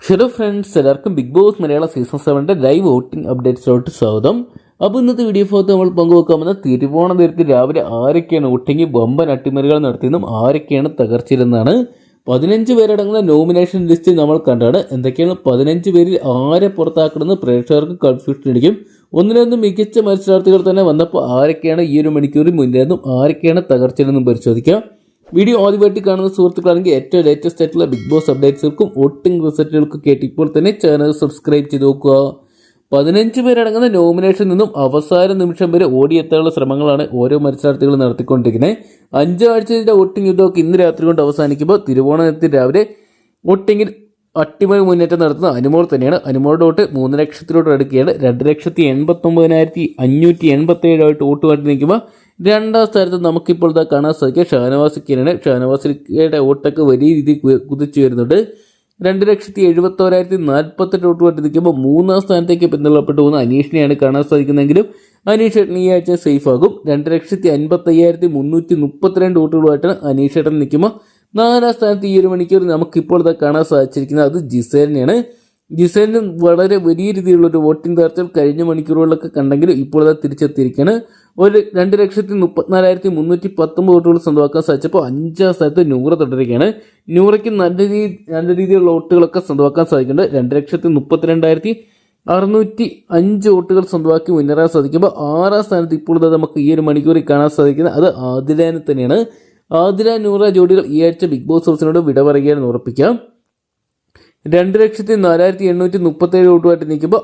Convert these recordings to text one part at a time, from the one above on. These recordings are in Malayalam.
ഹലോ ഫ്രണ്ട്സ്, എല്ലാവർക്കും ബിഗ് ബോസ് മലയാള സീസൺ 7 ലൈവ് വോട്ടിംഗ് അപ്ഡേറ്റ്സിലോട്ട് സ്വാഗതം. അപ്പോൾ ഇന്നത്തെ വീഡിയോ ഭാഗത്ത് നമ്മൾ പങ്കുവെക്കാമെന്ന തിരുവോണദിനത്തിൽ രാവിലെ ആരൊക്കെയാണ് വോട്ടിംഗ് ബമ്പൻ അട്ടിമറികൾ നടത്തിയെന്നും ആരൊക്കെയാണ് തകർച്ചിരുന്നതാണ്. 15 പേരടങ്ങുന്ന നോമിനേഷൻ ലിസ്റ്റ് നമ്മൾ കണ്ടാണ്. എന്തൊക്കെയാണ് 15 പേരിൽ ആരെ പുറത്താക്കണമെന്ന് പ്രേക്ഷകർക്ക് കൺഫ്യൂഷൻ അടിക്കും. ഒന്നിനൊന്നും മികച്ച മത്സരാർത്ഥികൾ തന്നെ വന്നപ്പോൾ ആരൊക്കെയാണ് ഈ ഒരു മണിക്കൂറിൽ മുന്നേറുന്നും ആരൊക്കെയാണ് തകർച്ചയിലെന്നും പരിശോധിക്കാം. വീഡിയോ ആദ്യമായിട്ട് കാണുന്ന സുഹൃത്തുക്കളാണെങ്കിൽ ഏറ്റവും ലേറ്റസ്റ്റ് ആയിട്ടുള്ള ബിഗ് ബോസ് അപ്ഡേറ്റ്സുകൾക്കും വോട്ടിംഗ് റിസൾട്ടുകൾക്കും കേട്ട് ഇപ്പോൾ തന്നെ ചാനൽ സബ്സ്ക്രൈബ് ചെയ്ത് നോക്കുക. 15 പേരടങ്ങുന്ന നോമിനേഷനിൽ നിന്നും അവസാന നിമിഷം വരെ ഓടിയെത്താനുള്ള ശ്രമങ്ങളാണ് ഓരോ മത്സരാർത്ഥികളും നടത്തിക്കൊണ്ടിരിക്കുന്നത്. 5 ആഴ്ചയുടെ വോട്ടിംഗ് യുദ്ധമൊക്കെ ഇന്ന് രാത്രി കൊണ്ട് അവസാനിക്കുമ്പോൾ തിരുവോണത്തിൽ രാവിലെ വോട്ടിങ്ങിൽ അട്ടിമറി മുന്നേറ്റം നടത്തുന്ന അനുമോൾ തന്നെയാണ്. അനുമോളുടെ വോട്ട് 3 ലക്ഷത്തിലോട്ട് അടുക്കുകയാണ്. 2,89,587 വോട്ട് മാറ്റി നിൽക്കുമ്പോൾ രണ്ടാം സ്ഥാനത്ത് നമുക്കിപ്പോൾ കാണാൻ സാധിക്കുക ഷാനവാസിക്കാണ്. ഷാനവാസിക്കയുടെ വോട്ടൊക്കെ വലിയ രീതിയിൽ കുതിച്ചു വരുന്നുണ്ട്. 2,71,048 വോട്ട് മാറ്റി നിൽക്കുമ്പോൾ മൂന്നാം സ്ഥാനത്തേക്ക് പിന്തള്ളപ്പെട്ടു പോകുന്ന അനീഷിനെയാണ് കാണാൻ സാധിക്കുന്നതെങ്കിലും അനീഷ് ഏട്ടൻ ഈ ആഴ്ച സേഫ് ആകും. 2,55,332 വോട്ടുകളുമായിട്ടാണ് അനീഷ് ഏട്ടൻ നിൽക്കുമ്പോൾ നാലാം സ്ഥാനത്ത് ഈ ഒരു മണിക്കൂർ നമുക്കിപ്പോൾ കാണാൻ സാധിച്ചിരിക്കുന്നത് അത് ജിസേലിനെയാണ്. ജിസേലിന് വളരെ വലിയ രീതിയിലുള്ളൊരു വോട്ടിംഗ് തകർച്ചകൾ കഴിഞ്ഞ മണിക്കൂറുകളിലൊക്കെ കണ്ടെങ്കിലും ഇപ്പോൾ തിരിച്ചെത്തിയിരിക്കുകയാണ്. 2,34,319 വോട്ടുകൾ സ്വന്തമാക്കാൻ സാധിച്ചപ്പോൾ 5ാം സ്ഥാനത്ത് നൂറ തുടരുകയാണ്. നൂറയ്ക്ക് നല്ല രീതിയിലുള്ള വോട്ടുകളൊക്കെ സ്വന്തമാക്കാൻ സാധിക്കുന്നുണ്ട്. 2,32,605 വോട്ടുകൾ സ്വന്തമാക്കി മുന്നേറാൻ സാധിക്കുമ്പോൾ 6ാം സ്ഥാനത്ത് ഇപ്പോൾ നമുക്ക് ഈ ഒരു മണിക്കൂറിൽ കാണാൻ സാധിക്കുന്നത് അത് ആദിലാനെ തന്നെയാണ്. ആദില നൂറ ജോഡികൾ ഈ ആഴ്ച ബിഗ് ബോസ് ഹൗസിനോട് വിട പറയുകയാണെന്ന് ഉറപ്പിക്കാം. 2,04,837 വോട്ടുമായിട്ട് നിൽക്കുമ്പോൾ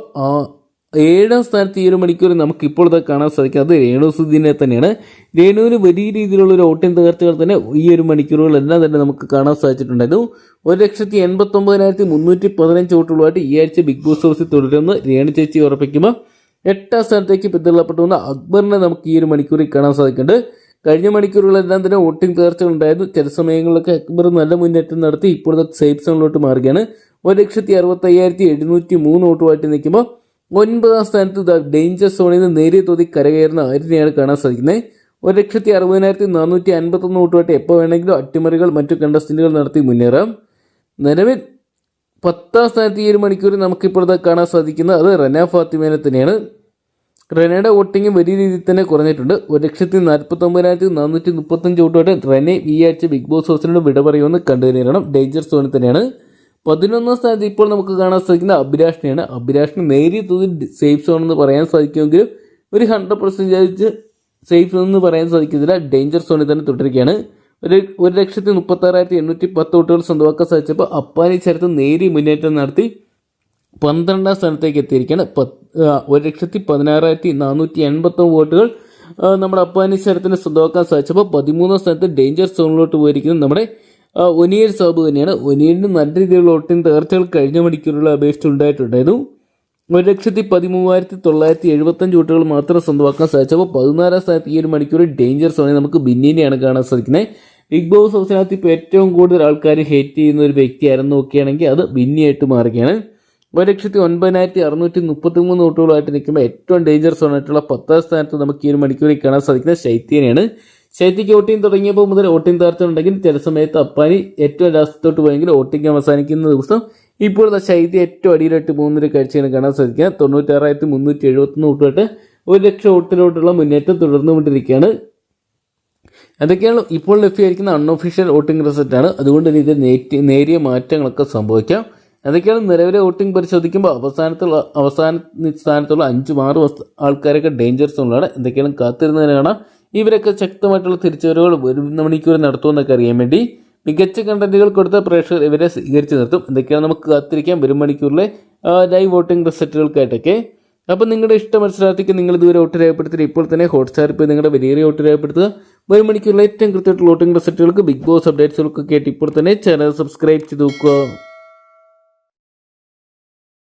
7ാം സ്ഥാനത്ത് ഈ ഒരു മണിക്കൂർ നമുക്ക് ഇപ്പോൾ കാണാൻ സാധിക്കുന്നത് രേണു സുധീനെ തന്നെയാണ്. രേണുവിന് വലിയ രീതിയിലുള്ള ഒരു വോട്ടിംഗ് തകർച്ചകൾ തന്നെ ഈ ഒരു മണിക്കൂറുകളെല്ലാം തന്നെ നമുക്ക് കാണാൻ സാധിച്ചിട്ടുണ്ടായിരുന്നു. 1,89,315 വോട്ടുകളുമായിട്ട് ഈ ആഴ്ച ബിഗ് ബോസ് ഹൗസിൽ തുടരുമെന്ന് രേണു ചേച്ചി ഉറപ്പിക്കുമ്പോൾ 8ാം സ്ഥാനത്തേക്ക് പിന്തള്ളപ്പെട്ടു വന്ന അക്ബറിനെ നമുക്ക് ഈ ഒരു മണിക്കൂറിൽ കാണാൻ സാധിക്കുന്നുണ്ട്. കഴിഞ്ഞ മണിക്കൂറുകളെല്ലാം തന്നെ വോട്ടിംഗ് തകർച്ചകൾ ഉണ്ടായിരുന്നു. ചില സമയങ്ങളിലൊക്കെ അക്ബർ നല്ല മുന്നേറ്റം നടത്തി ഇപ്പോഴത്തെ സേഫ് സോണിലോട്ട് മാറുകയാണ്. 1,65,703 വോട്ടുമായിട്ട് നിൽക്കുമ്പോൾ 9ാം സ്ഥാനത്ത് ഡേഞ്ചർ സോണിൽ നിന്ന് നേരിയ തോതിൽ കരകയറുന്ന ആരിനെയാണ് കാണാൻ സാധിക്കുന്നത്. 1,60,451 വോട്ടുമായിട്ട് എപ്പോൾ വേണമെങ്കിലും അട്ടിമറികൾ മറ്റു കണ്ടസ്റ്റന്റുകൾ നടത്തി മുന്നേറാം. നിലവിൽ 10ാം സ്ഥാനത്ത് ഈ ഒരു മണിക്കൂറിൽ നമുക്കിപ്പോൾ കാണാൻ സാധിക്കുന്നത് അത് റന ഫാത്തിമേനെ തന്നെയാണ്. റനയുടെ വോട്ടിംഗ് വലിയ രീതിയിൽ തന്നെ കുറഞ്ഞിട്ടുണ്ട്. 1,49,435 വോട്ടുമായിട്ട് റനെ ഈ ആഴ്ച ബിഗ് ബോസ് ഹൗസിനോട് വിട പറയുമെന്ന് കണ്ടുതന്നെയാണ്. ഡേഞ്ചർ സോണിൽ തന്നെയാണ്. 11ാം സ്ഥാനത്ത് ഇപ്പോൾ നമുക്ക് കാണാൻ സാധിക്കുന്ന അഭിലാഷിനെയാണ്. അഭിലാഷിന് നേരിയ തോതിൽ സേഫ് സോൺ എന്ന് പറയാൻ സാധിക്കുമെങ്കിലും ഒരു 100% സേഫ് സോൺ എന്ന് പറയാൻ സാധിക്കുന്നില്ല. ഡേഞ്ചർ സോണിൽ തന്നെ തുടരുകയാണ്. 1,36,810 വോട്ടുകൾ സ്വന്തമാക്കാൻ സാധിച്ചപ്പോൾ അപ്പാനി ചരത്ത് നേരിയ മുന്നേറ്റം നടത്തി 12ാം സ്ഥാനത്തേക്ക് എത്തിയിരിക്കുകയാണ്. 1,16,489 വോട്ടുകൾ നമ്മുടെ അപ്പാനി ചരത്തിന് സ്വന്തമാക്കാൻ സാധിച്ചപ്പോൾ 13ാം സ്ഥാനത്ത് ഡേഞ്ചർ സോണിലോട്ട് പോയിരിക്കുന്നത് നമ്മുടെ ഒനിയൽ സാബു തന്നെയാണ്. ഒനിയലിന് നല്ല രീതിയിലുള്ള വോട്ടിംഗ് തകർച്ചകൾ കഴിഞ്ഞ മണിക്കൂറുള്ള അപേക്ഷിച്ച് ഉണ്ടായിട്ടുണ്ടായിരുന്നു. 1,13,975 വോട്ടുകൾ മാത്രം സ്വന്തമാക്കാൻ സാധിച്ചപ്പോൾ 14ാം സ്ഥാനത്ത് ഈ ഒരു മണിക്കൂറിൽ ഡേഞ്ചർ സോണിൽ നമുക്ക് ബിന്നിനെയാണ് കാണാൻ സാധിക്കുന്നത്. ബിഗ് ബോസ് ഹൗസിനകത്ത് ഇപ്പോൾ ഏറ്റവും കൂടുതൽ ആൾക്കാർ ഹേറ്റ് ചെയ്യുന്ന ഒരു വ്യക്തി ആരെന്ന് നോക്കുകയാണെങ്കിൽ അത് ബിന്നിയായിട്ട് മാറുകയാണ്. 1,09,633 വോട്ടുകളായിട്ട് നിൽക്കുമ്പോൾ ഏറ്റവും ഡേഞ്ചർ സോൺ ആയിട്ടുള്ള 10ാം സ്ഥാനത്ത് നമുക്ക് ഈ ഒരു മണിക്കൂറിൽ കാണാൻ സാധിക്കുന്നത് ശൈത്യനെയാണ്. ശൈത്യക്ക് വോട്ടിംഗ് തുടങ്ങിയപ്പോൾ മുതൽ വോട്ടിംഗ് തകർച്ച ഉണ്ടെങ്കിൽ ചില സമയത്ത് അപ്പാനി ഏറ്റവും ലാസ്റ്റത്തോട്ട് പോയെങ്കിൽ വോട്ടിംഗ് അവസാനിക്കുന്ന ദിവസം ഇപ്പോൾ ശൈത്യ ഏറ്റവും അടിയിലായിട്ട് പോകുന്നൊരു കാഴ്ചയാണ് കാണാൻ സാധിക്കുക. 96,371 വോട്ടുമായിട്ട് 1,00,000 വോട്ടിലോട്ടുള്ള മുന്നേറ്റം തുടർന്നുകൊണ്ടിരിക്കുകയാണ്. അതൊക്കെയാണ് ഇപ്പോൾ ലഭ്യമായിരിക്കുന്ന അൺഒഫീഷ്യൽ വോട്ടിംഗ് റിസൾട്ടാണ്. അതുകൊണ്ട് തന്നെ ഇത് നേരിയ മാറ്റങ്ങളൊക്കെ സംഭവിക്കാം. അതൊക്കെയാണ് നിലവിലെ വോട്ടിംഗ് പരിശോധിക്കുമ്പോൾ അവസാന സ്ഥാനത്തുള്ള 5-6 ആൾക്കാരൊക്കെ ഡേഞ്ചർ സോണിലാണ്. എന്തൊക്കെയാണ് കാത്തിരുന്നതിന് കാണാം. ഇവരൊക്കെ ശക്തമായിട്ടുള്ള തിരിച്ചുവരവുകൾ ഒരു മണിക്കൂർ നടത്തുമെന്നൊക്കെ അറിയാൻ വേണ്ടി മികച്ച കണ്ടന്റുകൾ കൊടുത്ത പ്രേക്ഷകർ ഇവരെ സ്വീകരിച്ച് നിർത്തും. എന്തൊക്കെയാണ് നമുക്ക് കാത്തിരിക്കാം വരും മണിക്കൂറിലെ ലൈവ് വോട്ടിംഗ് റിസൾട്ടുകൾക്കായിട്ടൊക്കെ. അപ്പം നിങ്ങളുടെ ഇഷ്ട മത്സരാർത്ഥിക്ക് നിങ്ങൾ ഇതുവരെ വോട്ട് രേഖപ്പെടുത്തി ഇപ്പോൾ തന്നെ ഹോട്ട്സ്റ്റാറിൽ പോയി നിങ്ങളുടെ വലിയ വോട്ട് രേഖപ്പെടുത്തുക. വരും മണിക്കൂറിലെ ഏറ്റവും കൃത്യമായിട്ടുള്ള വോട്ടിംഗ് റിസൾട്ടുകൾക്ക് ബിഗ് ബോസ് അപ്ഡേറ്റ്സുകൾക്ക് കേട്ട് ഇപ്പോൾ തന്നെ ചാനൽ സബ്സ്ക്രൈബ് ചെയ്ത് നോക്കുക.